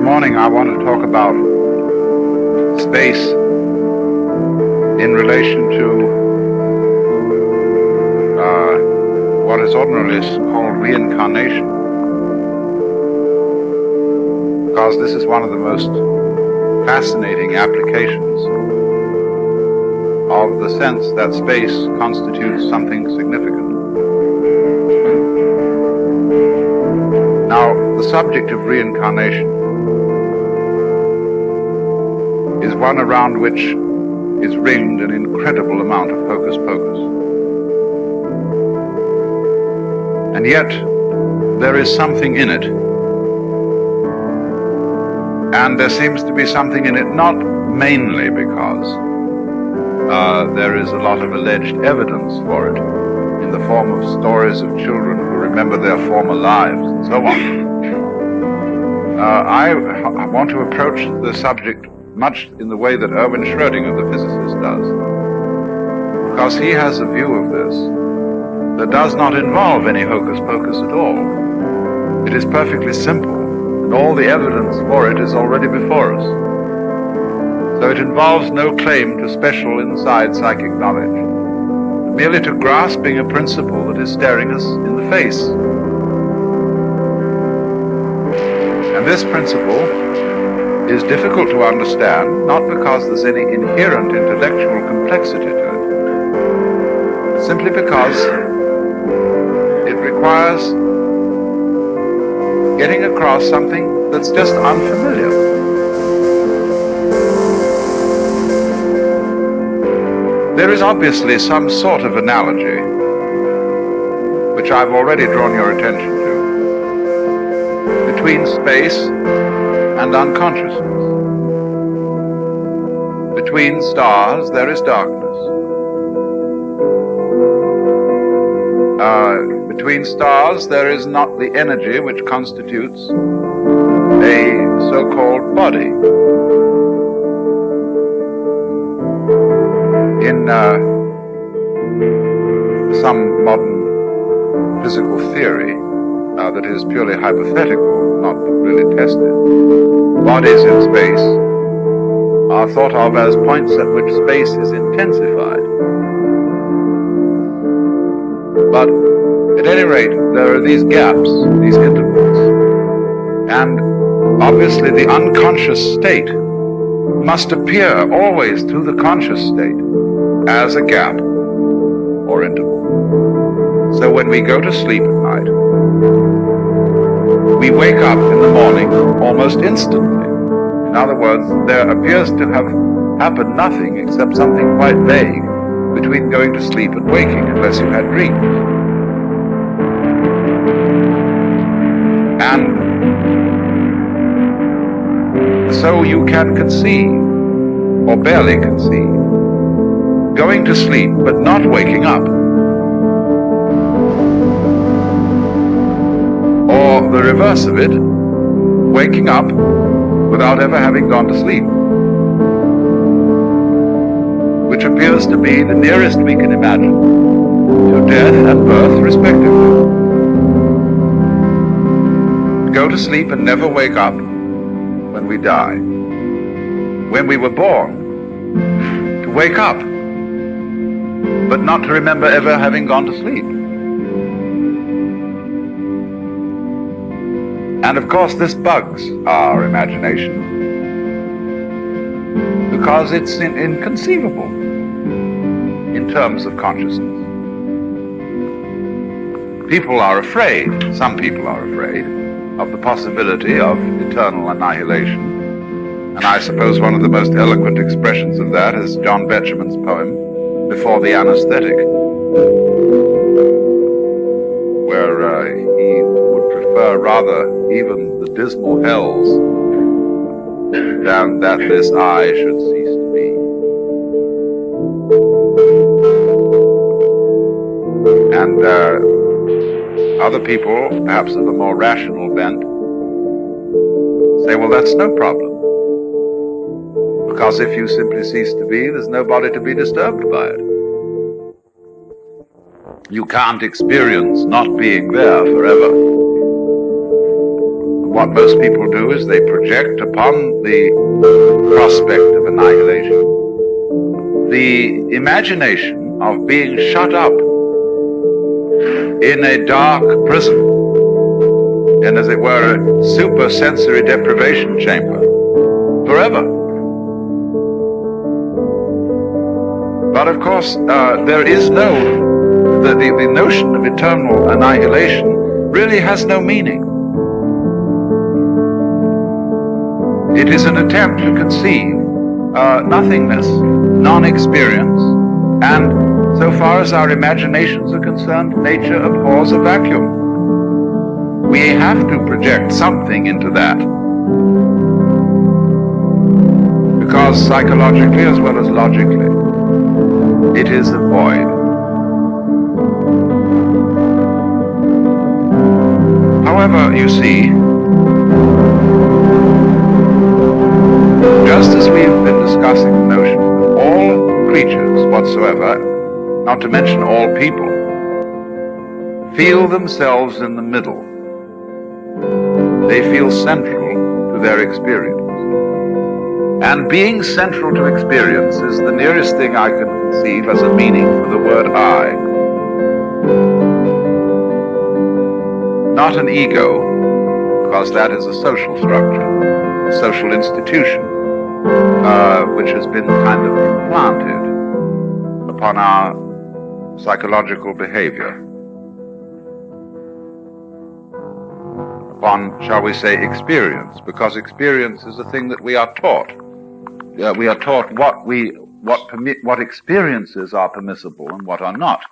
morning I want to talk about space in relation to what is ordinarily called reincarnation, because this is one of the most fascinating applications of the sense that space constitutes something significant. Now, the subject of reincarnation is one around which is ringed an incredible amount of hocus pocus. And yet, there is something in it. And there seems to be something in it not mainly because there is a lot of alleged evidence for it in the form of stories of children who remember their former lives and so on. I want to approach the subject much in the way that Erwin Schrödinger, the physicist, does, because he has a view of this that does not involve any hocus pocus at all. It is perfectly simple, and all the evidence for it is already before us. So it involves no claim to special inside psychic knowledge, merely to grasping a principle that is staring us in the face. And this principle is difficult to understand, not because there's any inherent intellectual complexity to it, but simply because it requires getting across something that's just unfamiliar. There is obviously some sort of analogy, which I've already drawn your attention to, between space and unconsciousness. Between stars there is darkness. Between stars there is not the energy which constitutes a so-called body. In some modern physical theory that is purely hypothetical, not really tested, bodies in space are thought of as points at which space is intensified. But at any rate, there are these gaps, these intervals, and obviously the unconscious state must appear always to the conscious state as a gap or interval. So when we go to sleep at night, we wake up in the morning almost instantly. In other words, there appears to have happened nothing except something quite vague between going to sleep and waking, unless you had dreams. And so you can conceive, or barely conceive, going to sleep but not waking up, or the reverse of it, waking up without ever having gone to sleep, which appears to be the nearest we can imagine to death and birth respectively. Go to sleep and never wake up when we die. When we were born, to wake up, but not to remember ever having gone to sleep. And of course this bugs our imagination, because it's inconceivable in terms of consciousness. People are afraid, some people are afraid, of the possibility of eternal annihilation. And I suppose one of the most eloquent expressions of that is John Betjeman's poem, Before the Anesthetic, where he would prefer rather even the dismal hells than that this I should cease to be. And other people, perhaps of a more rational bent, say, well, that's no problem. Because if you simply cease to be, there's nobody to be disturbed by it. You can't experience not being there forever. what most people do is they project upon the prospect of annihilation the imagination of being shut up in a dark prison, in, as it were, a super-sensory deprivation chamber, forever. But of course, there is no, the notion of eternal annihilation really has no meaning. It is an attempt to conceive nothingness, non-experience, and so far as our imaginations are concerned, nature abhors a vacuum. We have to project something into that, because psychologically as well as logically, it is a void. However, you see, just as we've been discussing the notion that all creatures whatsoever, not to mention all people, feel themselves in the middle. They feel central to their experience. And being central to experience is the nearest thing I can conceive as a meaning for the word I. Not an ego, because that is a social structure, a social institution, which has been kind of implanted upon our psychological behavior, upon, shall we say, experience, because experience is a thing that we are taught. We are taught what experiences are permissible and what are not.